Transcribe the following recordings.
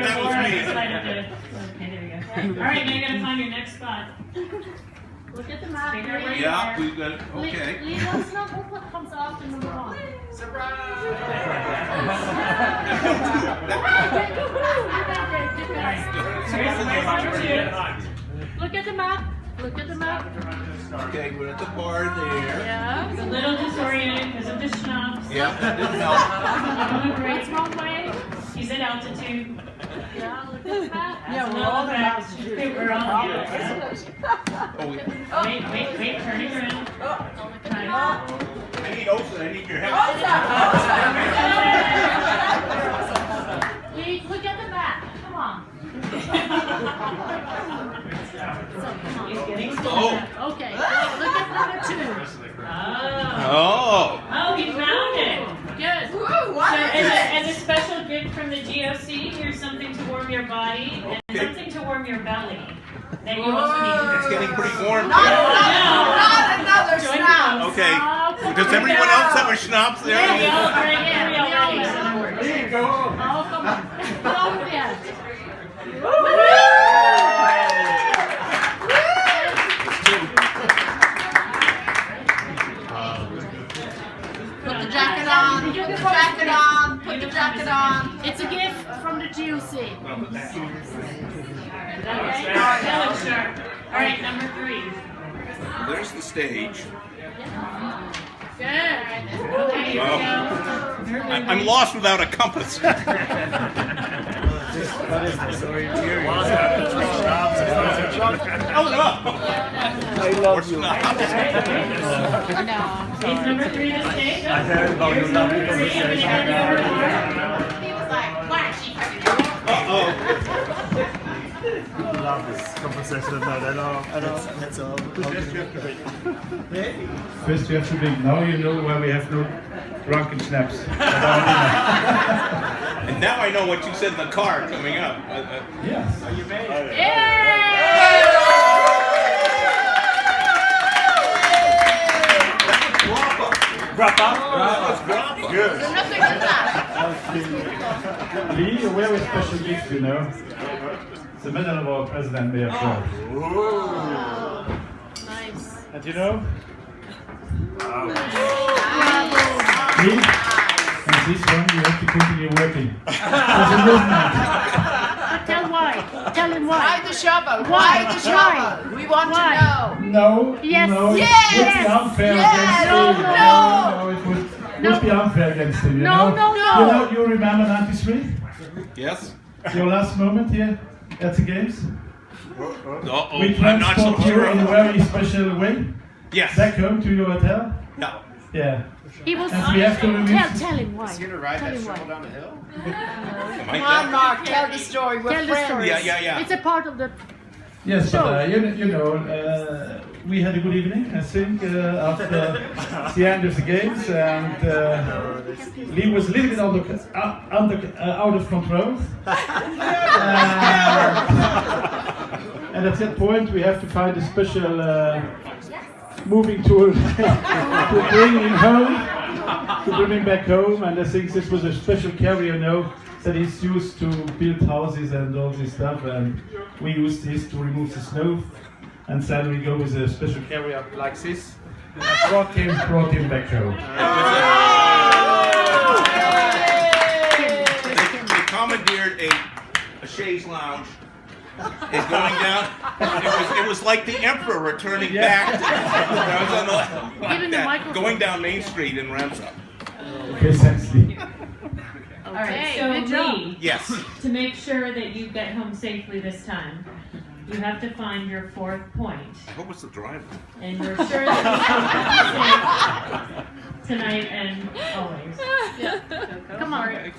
that was me. Okay, there you go. All right, now you gotta find your next spot. Look at the map. Yeah, we've got it. Okay. Lee wants to know what comes after number 1. Look at the map. Look at the map. Okay, we're at the bar there. Yeah. It's a little disoriented because of the schnapps. Yeah, that didn't help. What's wrong way? He's at altitude. Yeah, look at the map. Yeah, we're all at altitude. We're all at altitude. Oh, Wait, turning around. Nice. I need Osa, I need your help. Lee, look at the map. Come on. He's getting Oh. Okay, look at number 2. Oh. Oh, he found it. Good. So as a special gift from the GOC, here's something to warm your body and something to warm your belly. That you also need to It's getting pretty warm. Not another schnapps. Okay. Does everyone else have a schnapps there? There we all ready. There you go. Oh, come on. Don't yet. Put the jacket on. Put the jacket on. Put the jacket on. It's a gift from the GOC. That looks sharp. All right, number 3. There's the stage. Good. Okay, here we go. I'm lost without a compass. What is this? Oh no! I love you. Is number 3 the stage? I heard about your lovely conversation. Uh-oh. I love this conversation about it. That's all. First you have to drink. Now you know why we have no drunken snaps. And now I know what you said in the car coming up. Yes. You made it. Grappa. Good. Nothing like that. Lee, a very special gift, you know. It's the medal of our president there. Nice. And you know? Lee, and this one you have to continue working. There's a movement. Tell why. Tell him Why why. the shovel? Why the shovel? We want to know. No, Yes. no, Yes. it would be unfair Yes. against No, him. no. It would be unfair against him, you No, know? no, no. You know, you remember 93? Yes? Your last moment here at the games? Uh-oh, We I'm not so transport you sure. in a very special way Yes. back home to your hotel. No. Yeah. He was. And we have to remove. Tell him why. You're gonna ride Tell that him shovel why. down the hill? Am I Come on, that? Mark. Tell the story. We're Tell the friends. story. Yeah. It's a part of the. Yes, Sure. but you know, we had a good evening, I think, after the end of the games, and Lee was a little bit out of control. And at that point, we have to find a special moving tool to bring him home, to bring him back home. And I think this was a special carrier now that is used to build houses and all this stuff. And we used this to remove the snow. And then we go with a special carrier like this. And brought him back home. They commandeered a chaise lounge. It's going down. It was like the emperor returning back. Going down Main Street in Ramsar. Okay, thanks, Lee. All right, so good job. Lee, Yes. to make sure that you get home safely this time, you have to find your 4th point. What was the driver? And we're sure that you can safe tonight and always. Come on.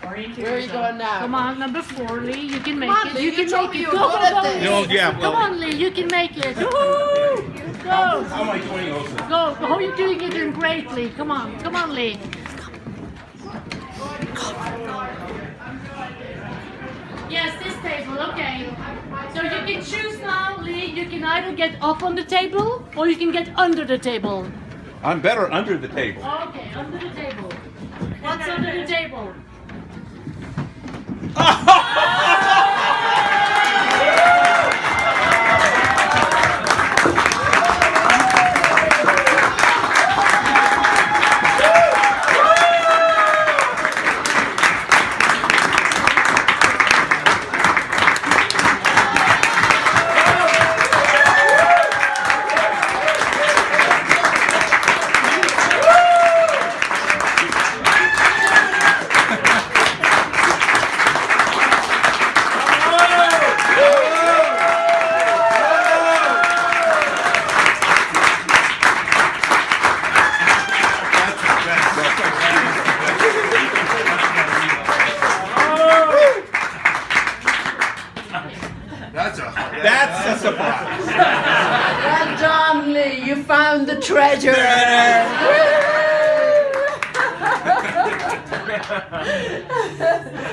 Orient Where are you yourself. going now? Come on, number 4, Lee. You can make Come on, it. Lee, You you can told make me it. you Go, were go, good at go. this. No, yeah. Come Well, on, Lee. You can make it. Woo! how Go. am I doing, Osa? Go. How are you doing? You're doing great, Lee. Come on. Come on, Lee. Yes, this table. Okay. So you can choose now, Lee. You can either get up on the table or you can get under the table. I'm better under the table. Okay, under the table. What's under the table? treasure.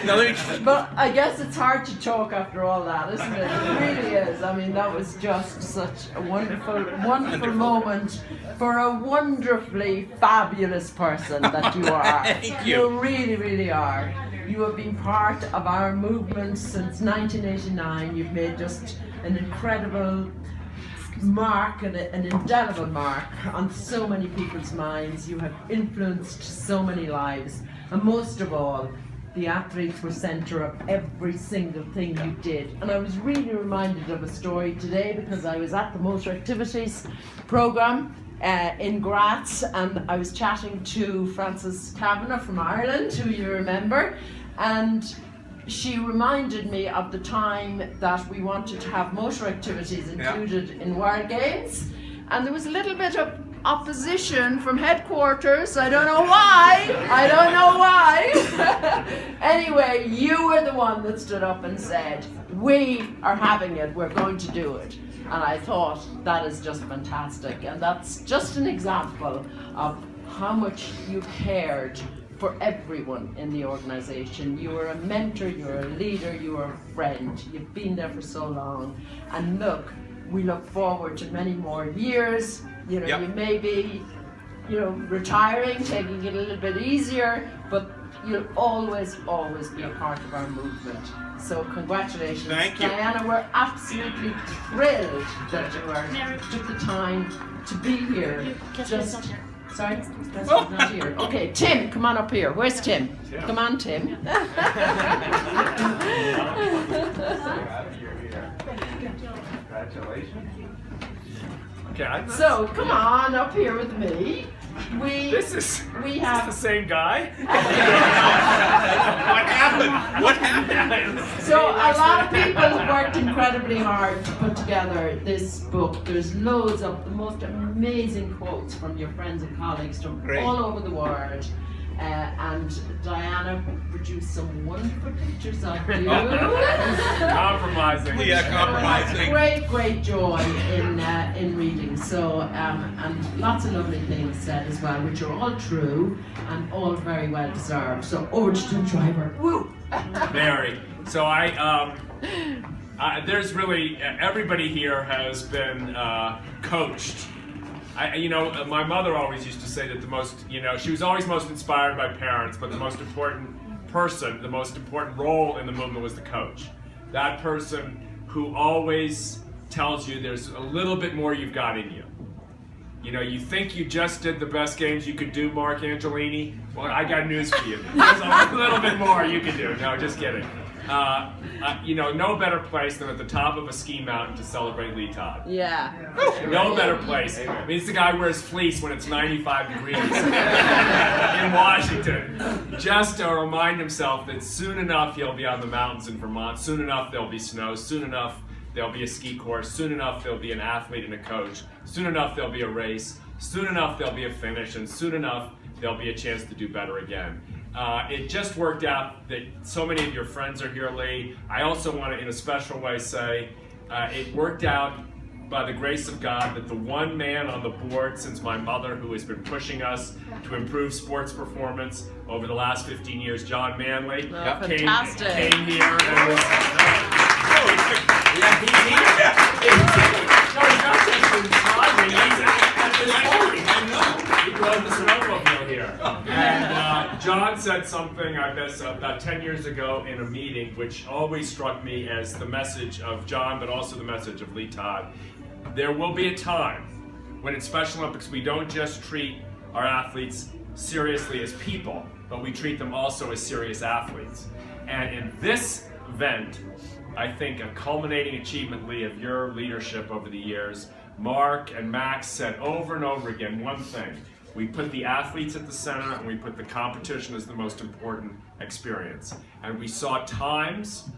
Now, let me- But I guess it's hard to talk after all that, isn't it? It really is. I mean, that was just such a wonderful, wonderful moment for a wonderfully fabulous person that you are. Thank you. You really, really are. You have been part of our movement since 1989. You've made just an incredible mark and an indelible mark on so many people's minds. You have influenced so many lives, and most of all, the athletes were centre of every single thing you did. And I was really reminded of a story today because I was at the Motor Activities programme in Graz, and I was chatting to Frances Kavanagh from Ireland, who you remember, and she reminded me of the time that we wanted to have motor activities included in World Games, and there was a little bit of opposition from headquarters. I don't know why. Anyway, you were the one that stood up and said, we are having it, we're going to do it. And I thought, that is just fantastic. And that's just an example of how much you cared for everyone in the organization. You were a mentor, you were a leader, you were a friend. You've been there for so long. And look, we look forward to many more years. You know, you may be, retiring, taking it a little bit easier, but you'll always, always be a part of our movement. So congratulations. Thank you. Diana, we're absolutely thrilled that you took the time to be here. Sorry? That's not here. Okay, Tim, come on up here. Where's Tim? Come on, Tim. Congratulations. Okay. So come on up here with me. This is the same guy. What happened? So a lot of people have worked incredibly hard to put together this book. There's loads of the most amazing quotes from your friends and colleagues from all over the world. And Diana produced some wonderful pictures of you. Compromising. Yeah, compromising. Great joy in reading. So and lots of lovely things said as well, which are all true and all very well deserved. So over to the driver. Woo! Mary. So there's really everybody here has been coached. My mother always used to say that she was always most inspired by parents, but the most important person, the most important role in the movement was the coach. That person who always tells you there's a little bit more you've got in you. You think you just did the best games you could do, Mark Angelini? Well, I got news for you. There's a little bit more you can do. No, just kidding. No better place than at the top of a ski mountain to celebrate Lee Todd. Yeah. No better place. I mean, it's the guy who wears fleece when it's 95 degrees in Washington, just to remind himself that soon enough he'll be on the mountains in Vermont. Soon enough there'll be snow. Soon enough there'll be a ski course. Soon enough there'll be an athlete and a coach. Soon enough there'll be a race. Soon enough there'll be a finish. And soon enough there'll be a chance to do better again. It just worked out that so many of your friends are here, Lee. I also want to, in a special way, say it worked out by the grace of God that the one man on the board since my mother, who has been pushing us to improve sports performance over the last 15 years, John Manley, came here and was... He drove the snowmobile here. And John said something, I guess, about 10 years ago in a meeting, which always struck me as the message of John, but also the message of Lee Todd. There will be a time when in Special Olympics we don't just treat our athletes seriously as people, but we treat them also as serious athletes. And in this event, I think a culminating achievement, Lee, of your leadership over the years, Mark and Max said over and over again one thing. We put the athletes at the center and we put the competition as the most important experience. And we saw times,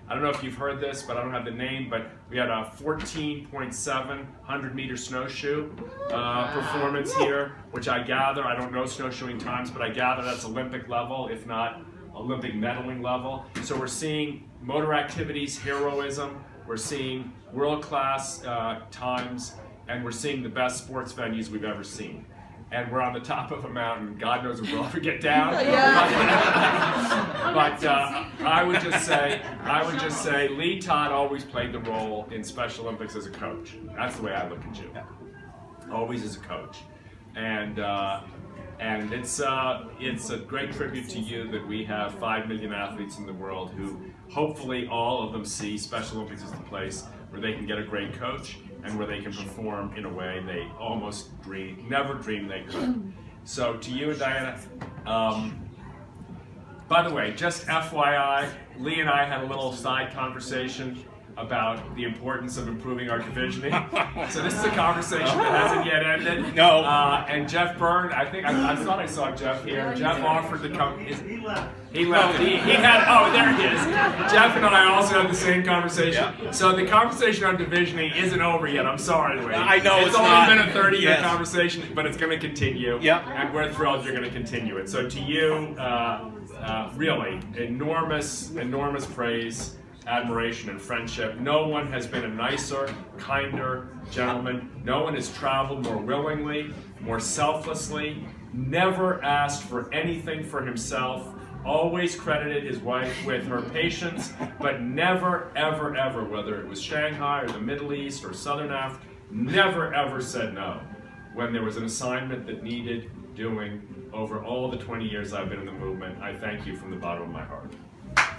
I don't know if you've heard this, but I don't have the name, but we had a 14.7 100-meter snowshoe performance here, which I gather, I don't know snowshoeing times, but I gather that's Olympic level, if not Olympic medaling level. So we're seeing motor activities, heroism, we're seeing world-class times, and we're seeing the best sports venues we've ever seen. And we're on the top of a mountain. God knows if we'll ever get down. But I would just say, Lee Todd always played the role in Special Olympics as a coach. That's the way I look at you. Always as a coach, and it's a great tribute to you that we have 5 million athletes in the world who, hopefully, all of them see Special Olympics as the place where they can get a great coach and where they can perform in a way they almost never dreamed they could. So to you and Diana, by the way, just FYI, Lee and I had a little side conversation about the importance of improving our divisioning. So this is a conversation that hasn't yet ended. No. And Jeff Byrne, I thought I saw Jeff here. Jeff offered to come. He left. He had, oh, there he is. Jeff and I also had the same conversation. Yeah. So the conversation on divisioning isn't over yet. I'm sorry, Lee. I know it's only not. been a 30-year Yes. conversation, but it's going to continue. Yeah. And we're thrilled you're going to continue it. So to you, really, enormous praise, admiration, and friendship. No one has been a nicer, kinder gentleman. No one has traveled more willingly, more selflessly, never asked for anything for himself, always credited his wife with her patience, but never, ever, ever, whether it was Shanghai or the Middle East or Southern Africa, never, ever said no when there was an assignment that needed doing over all the 20 years I've been in the movement. I thank you from the bottom of my heart.